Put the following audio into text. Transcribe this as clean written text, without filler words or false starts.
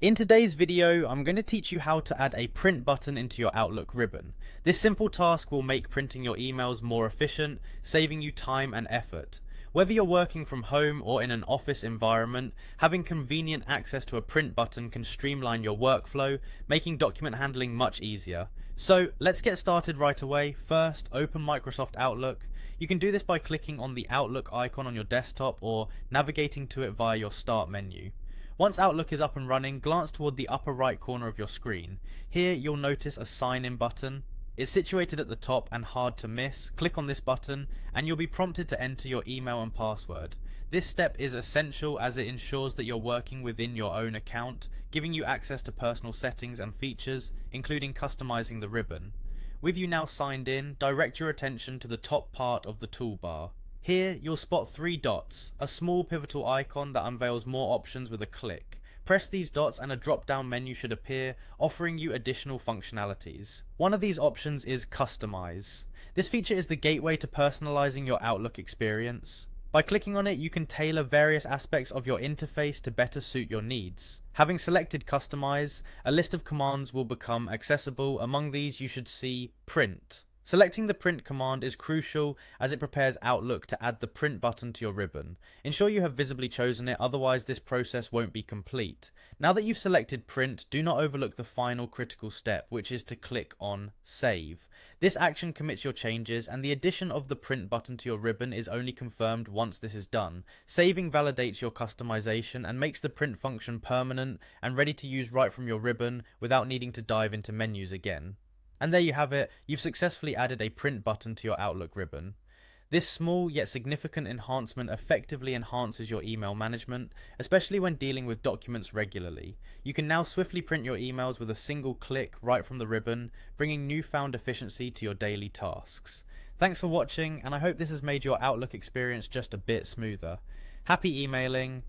In today's video, I'm going to teach you how to add a print button into your Outlook ribbon. This simple task will make printing your emails more efficient, saving you time and effort. Whether you're working from home or in an office environment, having convenient access to a print button can streamline your workflow, making document handling much easier. So let's get started right away. First, open Microsoft Outlook. You can do this by clicking on the Outlook icon on your desktop or navigating to it via your Start menu. Once Outlook is up and running, glance toward the upper right corner of your screen. Here you'll notice a sign in button. It's situated at the top and hard to miss. Click on this button and you'll be prompted to enter your email and password. This step is essential as it ensures that you're working within your own account, giving you access to personal settings and features, including customizing the ribbon. With you now signed in, direct your attention to the top part of the toolbar. Here you'll spot three dots, a small pivotal icon that unveils more options with a click. Press these dots and a drop-down menu should appear, offering you additional functionalities. One of these options is Customize. This feature is the gateway to personalizing your Outlook experience. By clicking on it, you can tailor various aspects of your interface to better suit your needs. Having selected Customize, a list of commands will become accessible. Among these you should see Print. Selecting the print command is crucial as it prepares Outlook to add the print button to your ribbon. Ensure you have visibly chosen it, otherwise this process won't be complete. Now that you've selected print, do not overlook the final critical step, which is to click on Save. This action commits your changes, and the addition of the print button to your ribbon is only confirmed once this is done. Saving validates your customization and makes the print function permanent and ready to use right from your ribbon without needing to dive into menus again. And there you have it, you've successfully added a print button to your Outlook ribbon. This small yet significant enhancement effectively enhances your email management, especially when dealing with documents regularly. You can now swiftly print your emails with a single click right from the ribbon, bringing newfound efficiency to your daily tasks. Thanks for watching, and I hope this has made your Outlook experience just a bit smoother. Happy emailing!